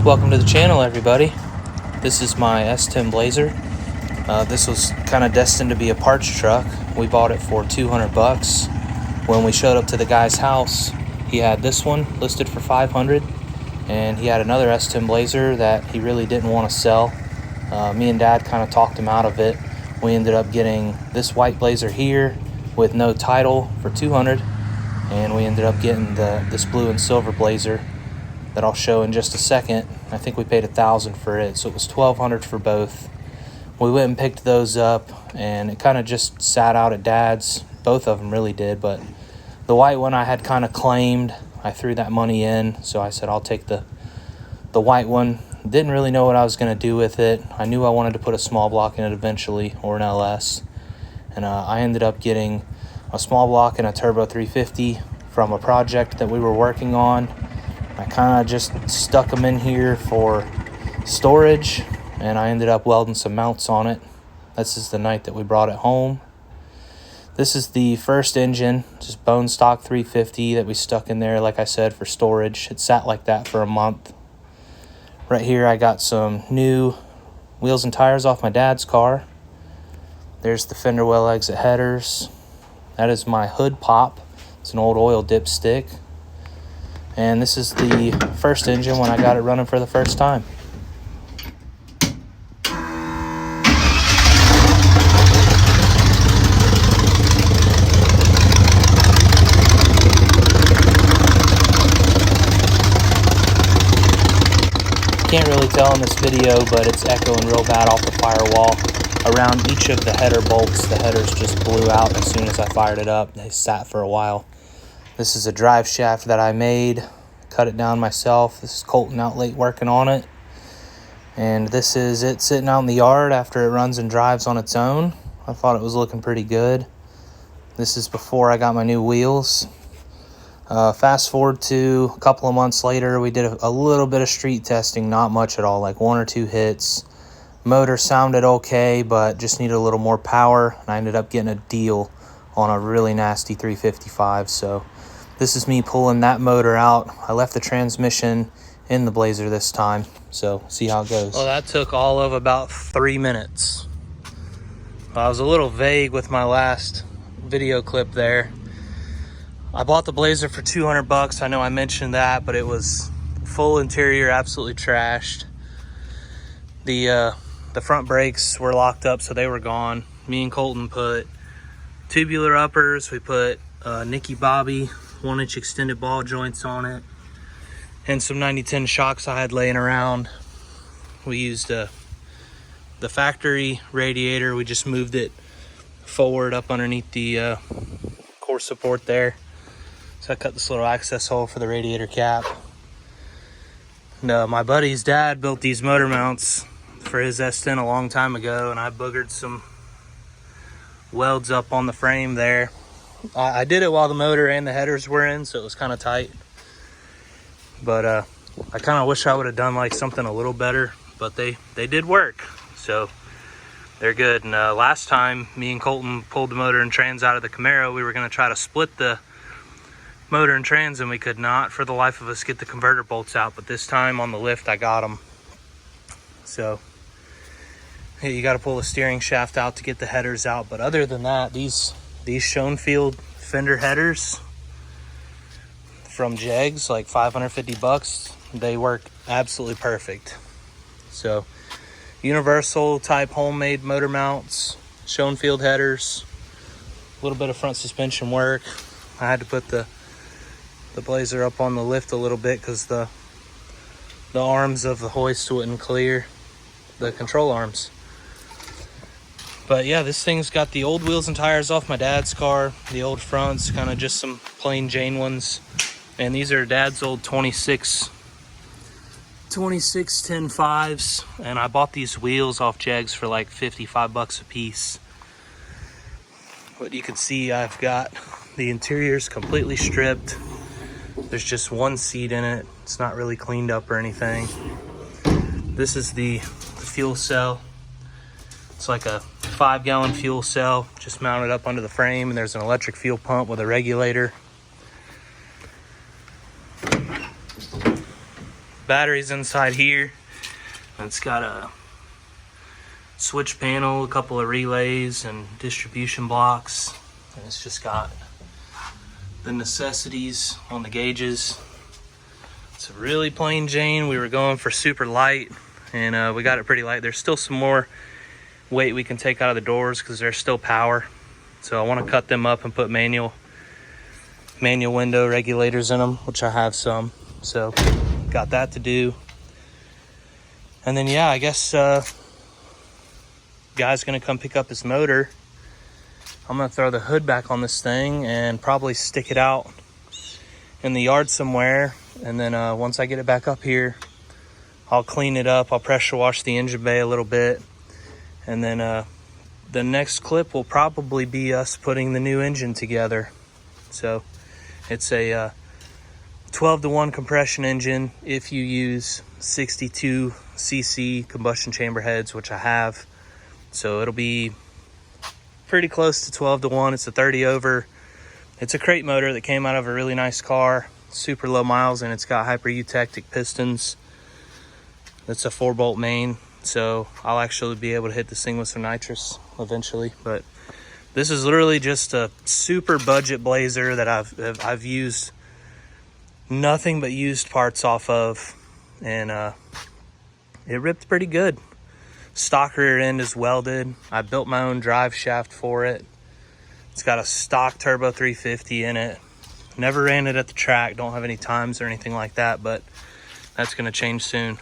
Welcome to the channel, everybody. This is my S10 Blazer. This was kind of destined to be a parts truck. We bought it for 200 bucks. When we showed up to the guy's house, he had this one listed for 500, and he had another S10 Blazer that he really didn't want to sell. Me and Dad kind of talked him out of it. We ended up getting this white Blazer here with no title for 200, and we ended up getting this blue and silver Blazer that I'll show in just a second. I think we paid $1,000 for it, so it was $1,200 for both. We went and picked those up, and it kind of just sat out at Dad's. Both of them really did, but the white one I had kind of claimed. I threw that money in, so I said I'll take the white one. Didn't really know what I was going to do with it. I knew I wanted to put a small block in it eventually, or an LS, and I ended up getting a small block and a turbo 350 from a project that we were working on. I kind of just stuck them in here for storage, and I ended up welding some mounts on it. This is the night that we brought it home. This is the first engine, just bone stock 350 that we stuck in there, like I said, for storage. It sat like that for a month. Right here I got some new wheels and tires off my dad's car. There's the fender well exit headers. That is my hood pop. It's an old oil dipstick. And this is the first engine when I got it running for the first time. Can't really tell in this video, but it's echoing real bad off the firewall. Around each of the header bolts, the headers just blew out as soon as I fired it up. They sat for a while. This is a drive shaft that I made, cut it down myself. This is Colton out late working on it. And this is it sitting out in the yard after it runs and drives on its own. I thought it was looking pretty good. This is before I got my new wheels. Fast forward to a couple of months later, we did a little bit of street testing, not much at all, like 1 or 2 hits. Motor sounded okay, but just needed a little more power, and I ended up getting a deal on a really nasty 355. So this is me pulling that motor out. I left the transmission in the Blazer this time, so see how it goes. Well, that took all of about 3 minutes. I was a little vague with my last video clip there. I bought the Blazer for 200 bucks. I know I mentioned that, but it was full interior, absolutely trashed. The front brakes were locked up, so they were gone. Me and Colton put tubular uppers. We put Nicky Bobby 1-inch extended ball joints on it, and some 9010 shocks I had laying around. We used the factory radiator. We just moved it forward up underneath the core support there. So I cut this little access hole for the radiator cap. And, my buddy's dad built these motor mounts for his S10 a long time ago, and I boogered some welds up on the frame there. I did it while the motor and the headers were in, so it was kind of tight. But I kind of wish I would have done like something a little better, but they did work, so they're good. And last time me and Colton pulled the motor and trans out of the Camaro, we were going to try to split the motor and trans, and we could not for the life of us get the converter bolts out. But this time on the lift I got them. So hey, you got to pull the steering shaft out to get the headers out. But other than that, these Schoenfield fender headers from Jegs, like 550 bucks, they work absolutely perfect. So universal type homemade motor mounts, Schoenfield headers, a little bit of front suspension work. I had to put the Blazer up on the lift a little bit because the arms of the hoist wouldn't clear, the control arms. But yeah, this thing's got the old wheels and tires off my dad's car, the old fronts, kind of just some plain Jane ones. And these are dad's old 26 10.5s, and I bought these wheels off Jegs for like 55 bucks a piece. But you can see I've got the interior's completely stripped. There's just one seat in it. It's not really cleaned up or anything. This is the fuel cell. It's like a 5-gallon fuel cell just mounted up under the frame, and there's an electric fuel pump with a regulator. batteries inside here. It's got a switch panel, a couple of relays, and distribution blocks. And it's just got the necessities on the gauges. It's a really plain Jane. We were going for super light, and we got it pretty light. There's still some more weight we can take out of the doors because there's still power. So I want to cut them up and put manual window regulators in them, which I have some. So got that to do. And then yeah, I guess guy's gonna come pick up his motor. I'm gonna throw the hood back on this thing and probably stick it out in the yard somewhere. And then once I get it back up here, I'll clean it up. I'll pressure wash the engine bay a little bit. And then the next clip will probably be us putting the new engine together. So it's a 12-to-1 compression engine if you use 62 cc combustion chamber heads, which I have. So it'll be pretty close to 12-to-1. It's a 30 over. It's a crate motor that came out of a really nice car, super low miles, and it's got hyper-eutectic pistons. It's a 4-bolt main, so I'll actually be able to hit this thing with some nitrous eventually. But this is literally just a super budget blazer that I've used nothing but used parts off of, and it ripped pretty good. Stock rear end is welded. I built my own drive shaft for it. It's got a stock turbo 350 in it. Never ran it at the track, don't have any times or anything like that, but that's gonna change soon.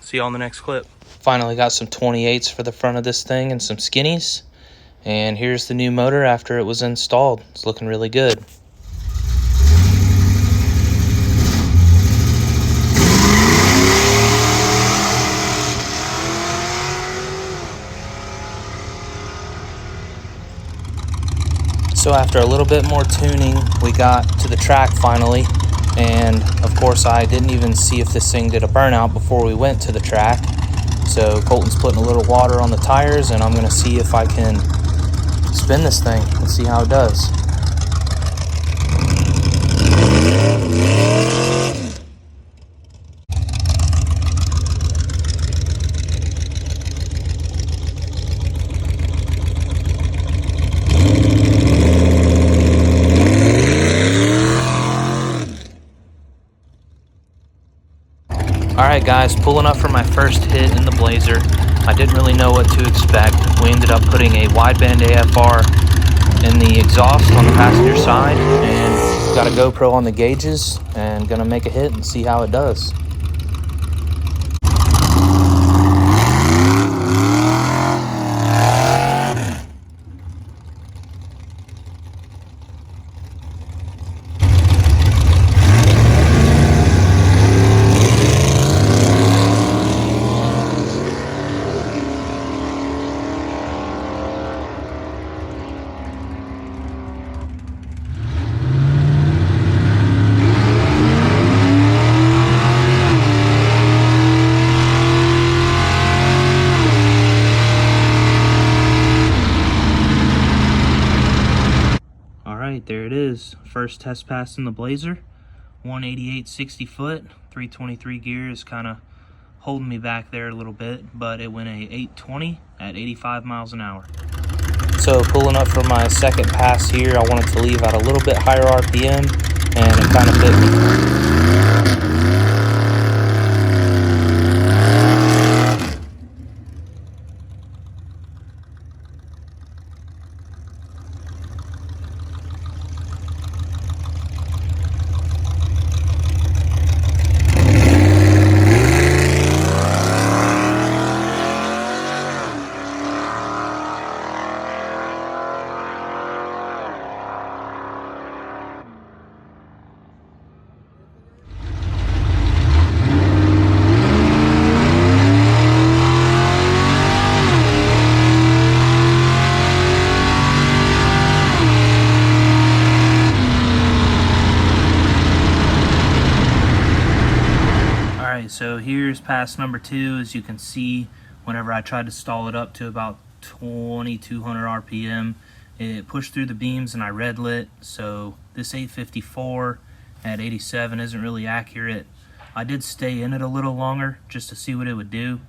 See you on the next clip. Finally got some 28s for the front of this thing and some skinnies. And here's the new motor after it was installed. It's looking really good. So after a little bit more tuning, we got to the track finally. And of course I didn't even see if this thing did a burnout before we went to the track. So Colton's putting a little water on the tires, and I'm gonna see if I can spin this thing and see how it does. Alright guys, pulling up for my first hit in the Blazer. I didn't really know what to expect. We ended up putting a wideband AFR in the exhaust on the passenger side, and got a GoPro on the gauges, and gonna make a hit and see how it does. Alright, there it is. First test pass in the Blazer. 188 60 foot, 323 gear is kind of holding me back there a little bit, but it went a 820 at 85 miles an hour. So pulling up for my second pass here, I wanted to leave at a little bit higher RPM, and it kind of fit me. So here's pass number 2. As you can see, whenever I tried to stall it up to about 2200 RPM, it pushed through the beams and I red lit. So this 854 at 87 isn't really accurate. I did stay in it a little longer just to see what it would do,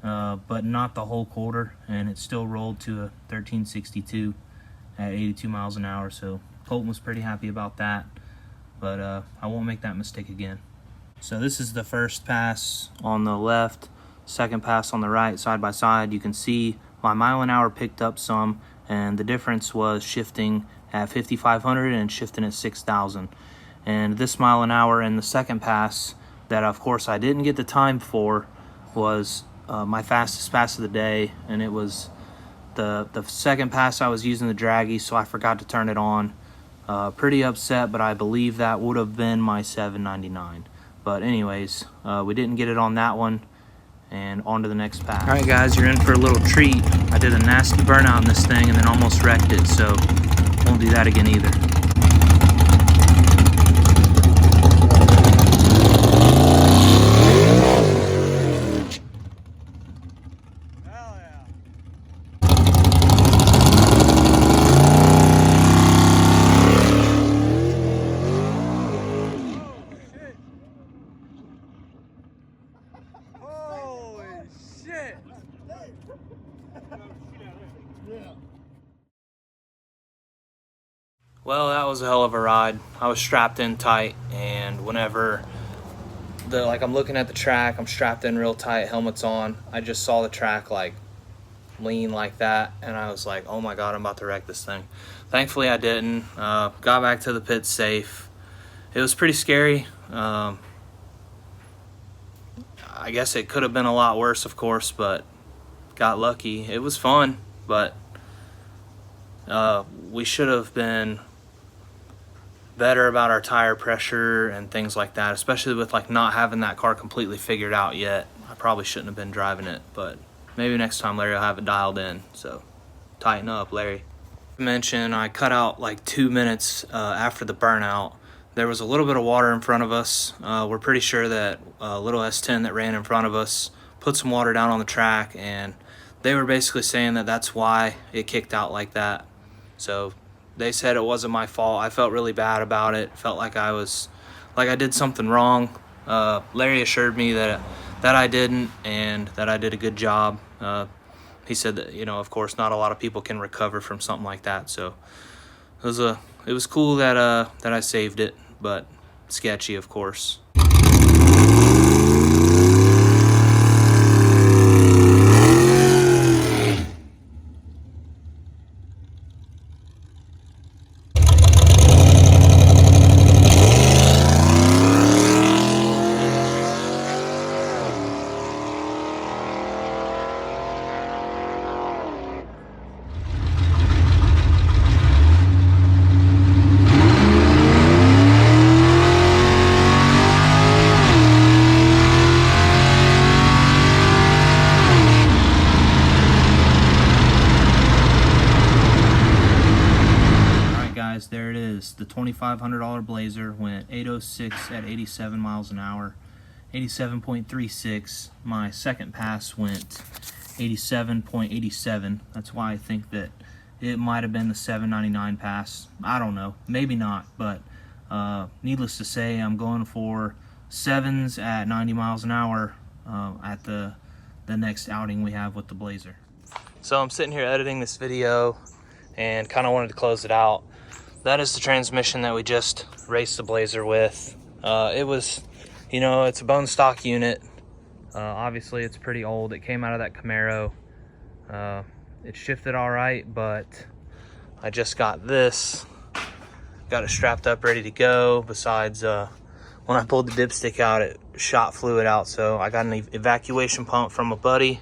but not the whole quarter, and it still rolled to a 1362 at 82 miles an hour. So Colton was pretty happy about that, but I won't make that mistake again. So this is the first pass on the left, second pass on the right, side by side. You can see my mile an hour picked up some, and the difference was shifting at 5,500 and shifting at 6,000. And this mile an hour in the second pass, that of course I didn't get the time for, was my fastest pass of the day, and it was the second pass. I was using the draggy, so I forgot to turn it on. Pretty upset, but I believe that would have been my 799. But anyways, we didn't get it on that one, and on to the next pass. All right, guys, you're in for a little treat. I did a nasty burnout on this thing and then almost wrecked it, so won't do that again either. Well, that was a hell of a ride. I was strapped in tight, and whenever I'm looking at the track, I'm strapped in real tight, helmet's on. I just saw the track like lean like that, and I was like, oh my god, I'm about to wreck this thing. Thankfully I didn't. Got back to the pit safe. It was pretty scary. I guess it could have been a lot worse, of course, but got lucky. It was fun, but we should have been better about our tire pressure and things like that, especially with like not having that car completely figured out yet. I probably shouldn't have been driving it, but maybe next time Larry will have it dialed in. So tighten up, Larry. I mentioned I cut out like 2 minutes after the burnout. There was a little bit of water in front of us. We're pretty sure that little S10 that ran in front of us put some water down on the track, and they were basically saying that that's why it kicked out like that. So they said it wasn't my fault. I felt really bad about it. Felt like I did something wrong. Larry assured me that I didn't, and that I did a good job. He said that, you know, of course, not a lot of people can recover from something like that. So it was cool that I saved it, but sketchy, of course. There it is. The $2,500 Blazer went 806 at 87 miles an hour, 87.36. My second pass went 87.87. That's why I think that it might have been the 799 pass. I don't know, maybe not, but needless to say, I'm going for 7s at 90 miles an hour at the next outing we have with the Blazer. So I'm sitting here editing this video and kind of wanted to close it out. That is the transmission that we just raced the Blazer with. It was, you know, it's a bone stock unit. Obviously, it's pretty old. It came out of that Camaro. It shifted all right, but I just got this. Got it strapped up, ready to go. Besides, when I pulled the dipstick out, it shot fluid out. So I got an evacuation pump from a buddy.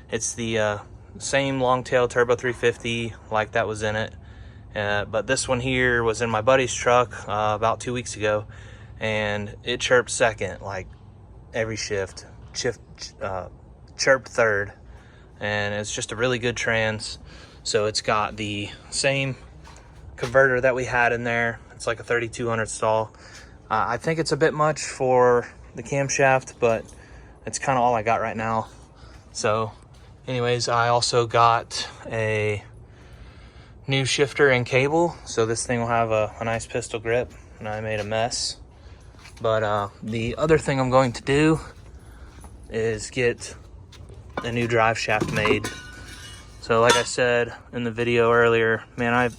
It's the same long-tail turbo 350 like that was in it. But this one here was in my buddy's truck about 2 weeks ago, and it chirped second like every shift, chirped third, and it's just a really good trans. So it's got the same converter that we had in there. It's like a 3200 stall. I think it's a bit much for the camshaft, but it's kind of all I got right now. So anyways, I also got a new shifter and cable, so this thing will have a nice pistol grip, and I made a mess. But the other thing I'm going to do is get a new drive shaft made. So like I said in the video earlier, man,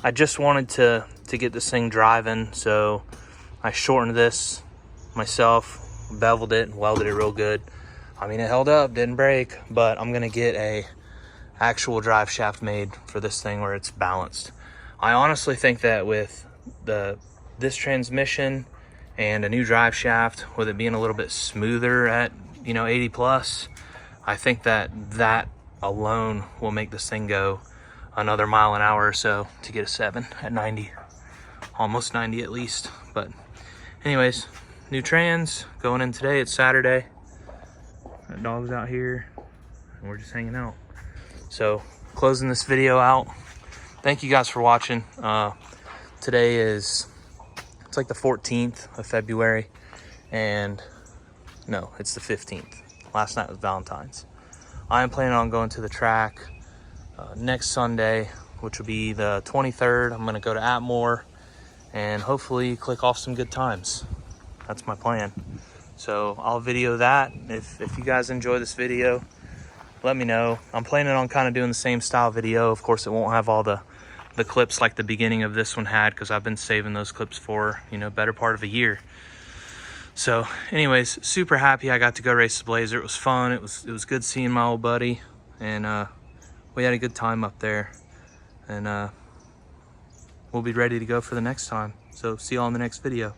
I just wanted to get this thing driving, so I shortened this myself, beveled it and welded it real good. I mean, it held up, didn't break, but I'm gonna get a actual drive shaft made for this thing where it's balanced. I honestly think that with this transmission and a new drive shaft, with it being a little bit smoother at 80 plus, I think that alone will make this thing go another mile an hour or so to get a 7 at 90, almost 90 at least. But anyways, new trans going in today. It's Saturday. That dog's out here and we're just hanging out. So closing this video out, thank you guys for watching. Today it's like the 14th of February, and no, it's the 15th. Last night was Valentine's. I am planning on going to the track next Sunday, which will be the 23rd. I'm gonna go to Atmore and hopefully click off some good times. That's my plan. So I'll video that. If you guys enjoy this video, let me know. I'm planning on kind of doing the same style video. Of course, it won't have all the clips like the beginning of this one had, because I've been saving those clips for, better part of a year. So anyways, super happy I got to go race the Blazer. It was fun. It was good seeing my old buddy, and we had a good time up there, and we'll be ready to go for the next time. So see you all in the next video.